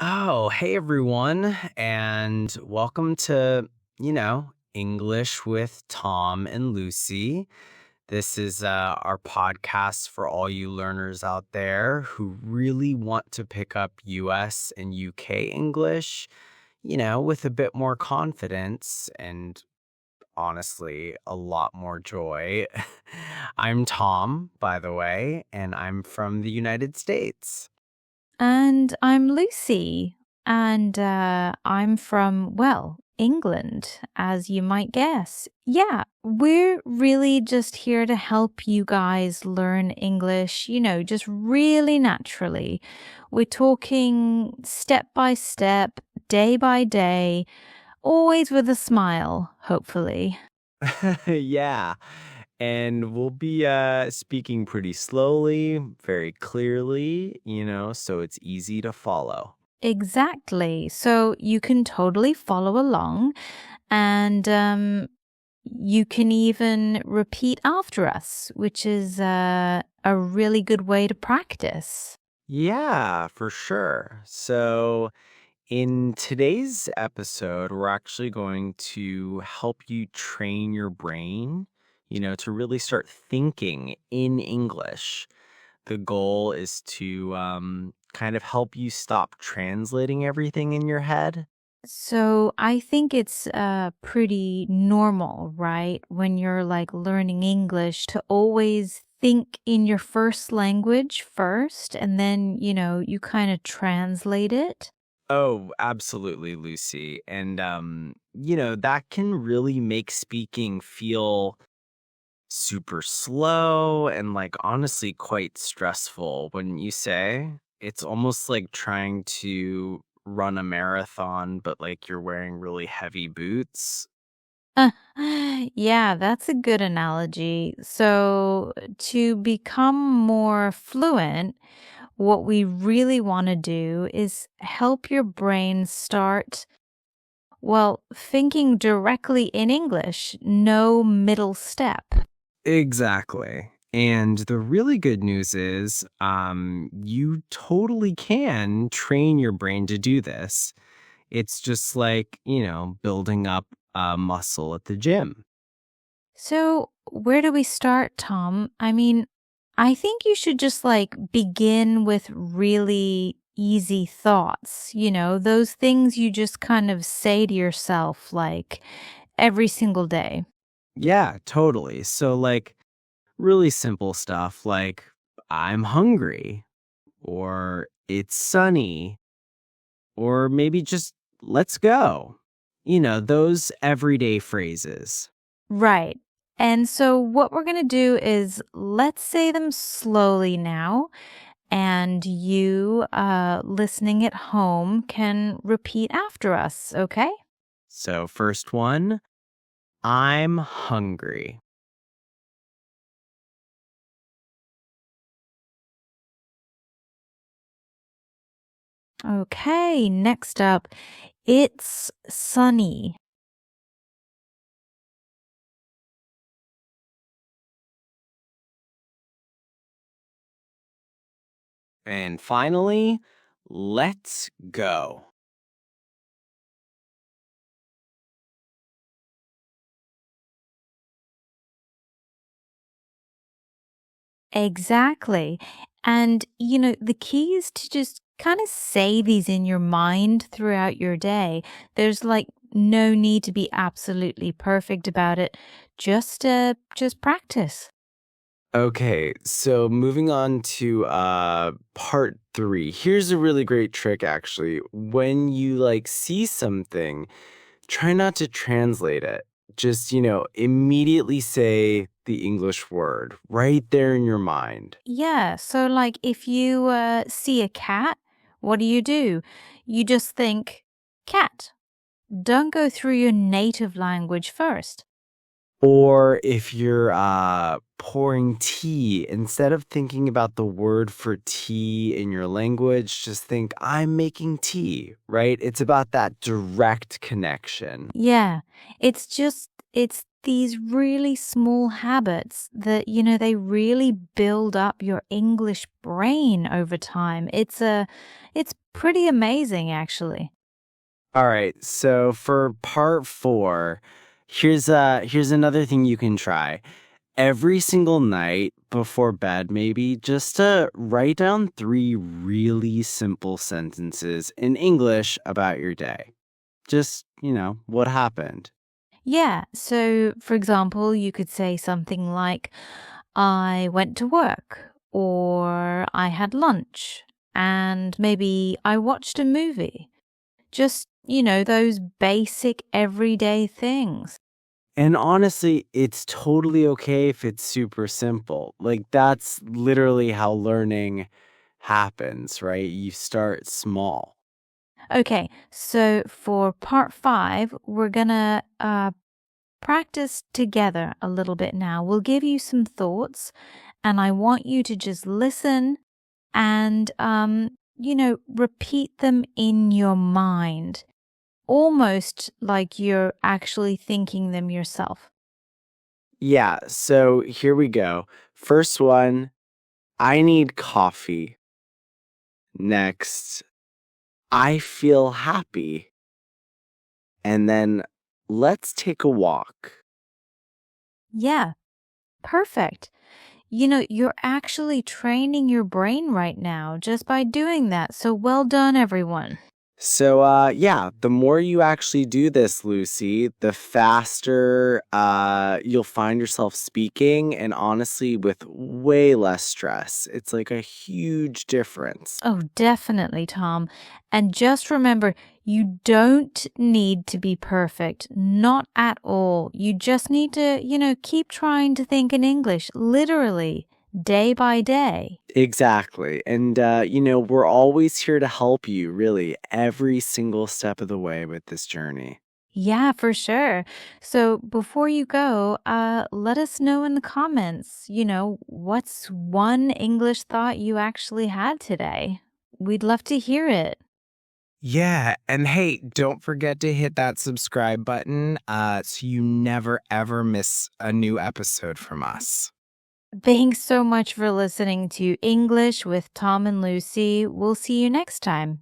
Oh, hey everyone, and welcome to, English with Tom and Lucy. This is our podcast for all you learners out there who really want to pick up US and UK English, with a bit more confidence and honestly a lot more joy. I'm Tom, by the way, and I'm from the United States. And I'm Lucy, and I'm from, well, England, as you might guess. Yeah, we're really just here to help you guys learn English, just really naturally. We're talking step by step, day by day, always with a smile, hopefully. Yeah. And we'll be speaking pretty slowly, very clearly, so it's easy to follow. Exactly. So you can totally follow along and you can even repeat after us, which is a really good way to practice. Yeah, for sure. So, in today's episode, we're actually going to help you train your brain, to really start thinking in English. The goal is to kind of help you stop translating everything in your head. So I think it's pretty normal, right? When you're like learning English to always think in your first language first, and then, you kind of translate it. Oh, absolutely, Lucy. And that can really make speaking feel super slow and like honestly quite stressful, wouldn't you say? It's almost like trying to run a marathon, but like you're wearing really heavy boots. Yeah, that's a good analogy. So, to become more fluent, what we really want to do is help your brain start, well, thinking directly in English, no middle step. Exactly. And the really good news is, you totally can train your brain to do this. It's just like, building up a muscle at the gym. So, where do we start, Tom? I mean, I think you should just like begin with really easy thoughts, those things you just kind of say to yourself like every single day. Yeah, totally. So, like, really simple stuff like, I'm hungry, or it's sunny, or maybe just let's go. Those everyday phrases. Right. And so, what we're going to do is let's say them slowly now. And you, listening at home, can repeat after us, okay? So, first one, I'm hungry. Okay, next up, it's sunny. And finally, let's go. Exactly. And, the key is to just kind of say these in your mind throughout your day. There's like no need to be absolutely perfect about it. Just practice. Okay, so moving on to part 3. Here's a really great trick actually. When you like see something, try not to translate it. Just, immediately say the English word right there in your mind. Yeah, so like if you see a cat, what do? You just think cat. Don't go through your native language first. Or if you're pouring tea, instead of thinking about the word for tea in your language, just think, I'm making tea, right? It's about that direct connection. Yeah, it's these really small habits that, they really build up your English brain over time. It's Pretty amazing, actually. All right, so for part 4, here's another thing you can try. Every single night before bed, maybe just to write down 3 really simple sentences in English about your day. Just, what happened. Yeah, so for example, you could say something like, I went to work, or I had lunch, and maybe I watched a movie. Just, those basic everyday things. And honestly, it's totally okay if it's super simple. Like, that's literally how learning happens, right? You start small. Okay, so for part 5, we're gonna practice together a little bit now. We'll give you some thoughts, and I want you to just listen and, repeat them in your mind, almost like you're actually thinking them yourself. Yeah, so here we go. First one, I need coffee. Next, I feel happy. And then let's take a walk. Yeah, perfect. You're actually training your brain right now just by doing that. So well done, everyone. So, yeah, the more you actually do this, Lucy, the faster you'll find yourself speaking, and honestly, with way less stress. It's like a huge difference. Oh, definitely, Tom. And just remember, you don't need to be perfect. Not at all. You just need to, keep trying to think in English, literally, day by day. Exactly. And, we're always here to help you, really, every single step of the way with this journey. Yeah, for sure. So before you go, let us know in the comments, what's one English thought you actually had today? We'd love to hear it. Yeah, and hey, don't forget to hit that subscribe button so you never ever miss a new episode from us. Thanks so much for listening to English with Tom and Lucy. We'll see you next time.